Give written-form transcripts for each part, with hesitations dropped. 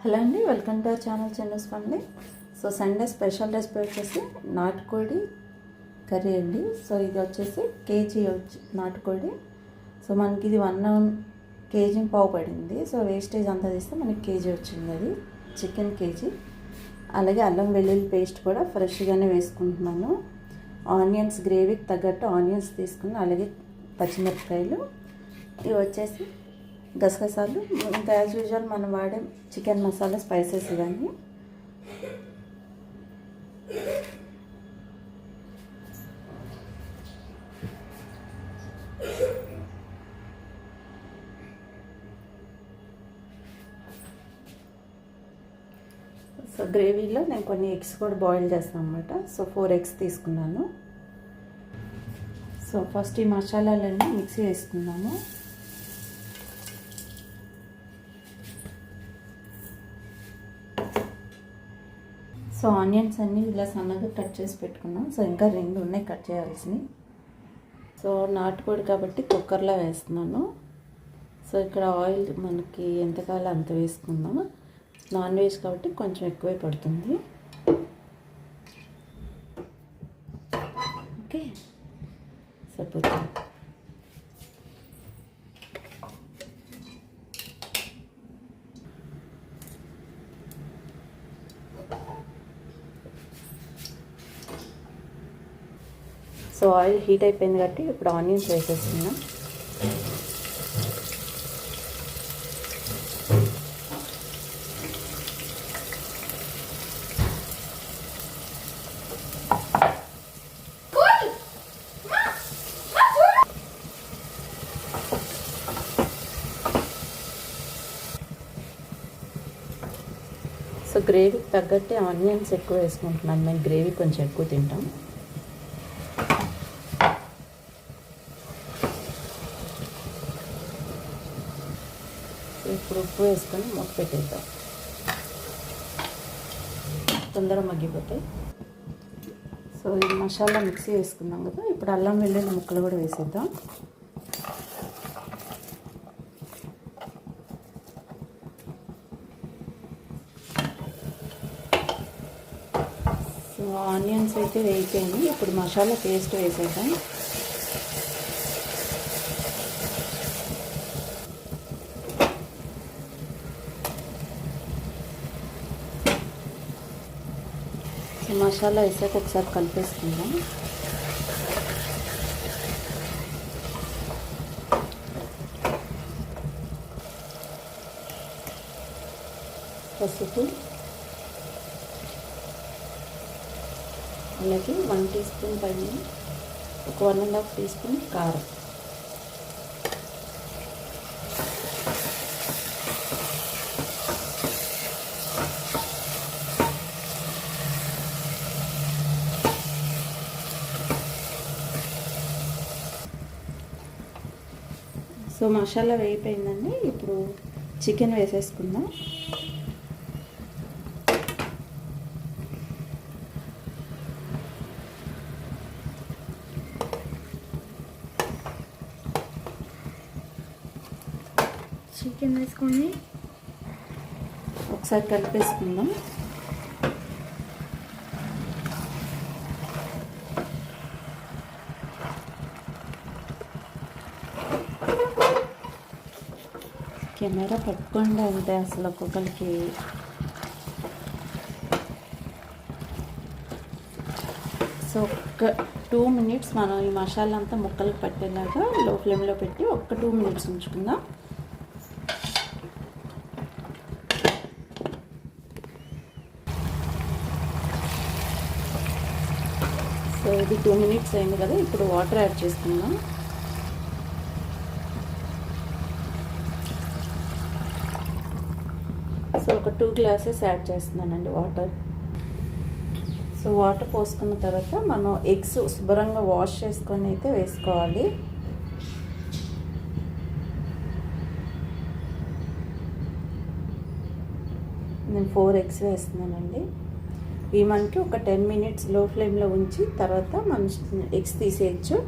Hello అండి, welcome to our channel Chinnu's family. So Sunday special recipe వచ్చేసి నాటుకోడి curry అండి. సో ఇది వచ్చేసి కేజీ నాటుకోడి. సో మనకి ఇది 1 కేజీ పావు పడింది. సో వేస్టేజ్ అంతా తీస్తే మనకి కేజీ వచ్చింది. అది చికెన్ కేజీ. అలాగే అల్లం వెల్లుల్లి పేస్ట్ కూడా ఫ్రెష్గానే వేసుకుంటున్నాను. ఆనియన్స్ గ్రేవీకి తగ్గట్టు ఆనియన్స్ తీసుకుని, అలాగే పచ్చిమిరపకాయలు, ఇవి వచ్చేసి గసగసాలు, ఇంకా యాజ్ యూజువల్ మనం వాడే చికెన్ మసాలా స్పైసెస్ ఇవన్నీ. సో గ్రేవీలో నేను కొన్ని ఎగ్స్ కూడా బాయిల్ చేస్తాను అనమాట. సో 4 ఎగ్స్ తీసుకున్నాను. సో ఫస్ట్ ఈ మసాలాలన్నీ మిక్సీ వేసుకున్నాము. సో ఆనియన్స్ అన్నీ ఇలా సన్నగా కట్ చేసి పెట్టుకున్నాం. సో ఇంకా 2 ఉన్నాయి కట్ చేయాల్సినవి. సో నాటుకోడి కాబట్టి కుక్కర్లో వేస్తున్నాను. సో ఇక్కడ ఆయిల్ మనకి ఎంత కావాలో అంత వేసుకుందాం. నాన్ వెజ్ కాబట్టి కొంచెం ఎక్కువే పడుతుంది. ఓకే, సరిపోతుంది. సో ఆయిల్ హీట్ అయిపోయింది కాబట్టి ఇప్పుడు ఆనియన్స్ వేసేస్తున్నాం. సో గ్రేవీకి తగ్గట్టే ఆనియన్స్ ఎక్కువ వేసుకుంటున్నాను. మేము గ్రేవీ కొంచెం ఎక్కువ తింటాం. ఇప్పుడు ఉప్పు వేసుకొని మూత పెట్టేద్దాం. తొందరగా మగ్గిపోతాయి. సో ఇది మసాలా మిక్సీ వేసుకున్నాం కదా, ఇప్పుడు అల్లం వెల్లుల్లి ముక్కలు కూడా వేసేద్దాం. సో ఆనియన్స్ అయితే వేయిపోయింది. ఇప్పుడు మసాలా పేస్ట్ వేసేద్దాం. మసాలా వేసాక ఒకసారి కలిపేసుకుందాం. పసుపు, అలాగే 1 టీ స్పూన్ పైన ఒక 1.5 టీ స్పూన్ కారం, సో మసాలా వేయిపోయిందండి. ఇప్పుడు చికెన్ వేసేసుకుందాం. చికెన్ వేసుకొని ఒకసారి కలిపేసుకుందాం. కెమెరా పట్టుకోండి అంటే అసలు ఒక్కొక్కరికి. సో ఒక 2 మినిట్స్ మనం ఈ మసాలా అంతా ముక్కలకు పట్టేలాగా లో ఫ్లేమ్లో పెట్టి ఒక 2 మినిట్స్ ఉంచుకుందాం. సో ఇది 2 మినిట్స్ అయింది కదా, ఇప్పుడు వాటర్ యాడ్ చేసుకుందాం. సో ఒక 2 గ్లాసెస్ యాడ్ చేస్తున్నానండి వాటర్. సో వాటర్ పోసుకున్న తర్వాత మనం ఎగ్స్ శుభ్రంగా వాష్ చేసుకొని అయితే వేసుకోవాలి. నేను 4 ఎగ్స్ వేస్తున్నానండి. ఈ మనకి ఒక 10 మినిట్స్ లో ఫ్లేమ్లో ఉంచి తర్వాత మనం ఎగ్స్ తీసేయచ్చు.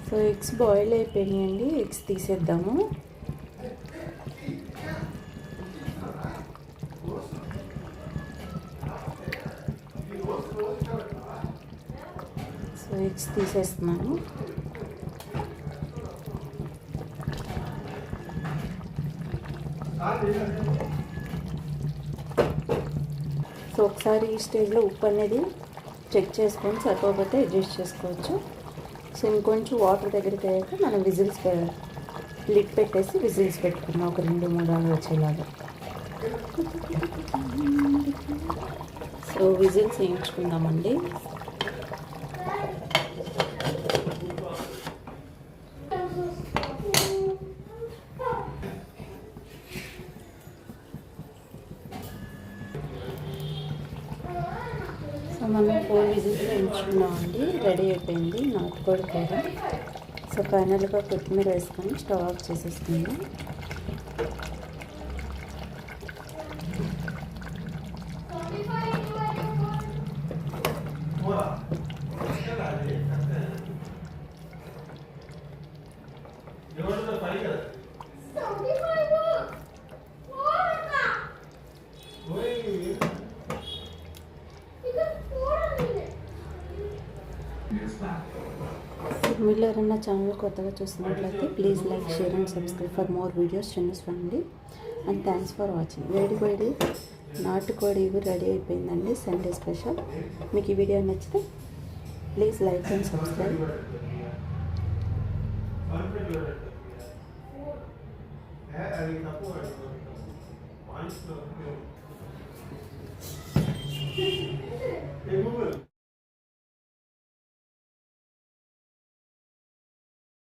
సో ఎగ్స్ బాయిల్ అయిపోయినాయండి. ఎగ్స్ తీసేద్దాము. సో ఎగ్స్ తీసేస్తున్నాను. సో ఒకసారి ఈ స్టేజ్లో ఉప్పు అనేది చెక్ చేసుకొని సరిపోతే అడ్జస్ట్ చేసుకోవచ్చు. సో ఇంకొంచెం వాటర్ దగ్గరికి అయ్యాక మనం విజిల్స్ లిడ్ పెట్టేసి విజిల్స్ పెట్టుకున్నాం, ఒక 2-3 వచ్చేలాగా. So whistles వేయించుకుందామండి. సో మనం 4 విజిల్స్ వేయించుకున్నామండి. రెడీ అయిపోయింది నాటుకోడి కూర. సో ఫైనల్గా కొత్తిమీర వేసుకొని స్టవ్ ఆఫ్ చేసేసుకుందాం. మీరు ఎవరైనా ఛానల్ కొత్తగా చూస్తున్నట్లయితే please like, share and subscribe for more videos చిన్నస్ family. And thanks for watching. వేడి నాటుకోడి ఇవి రెడీ అయిపోయిందండి, సండే స్పెషల్. మీకు ఈ వీడియో నచ్చితే ప్లీజ్ లైక్ అండ్ సబ్స్క్రైబ్.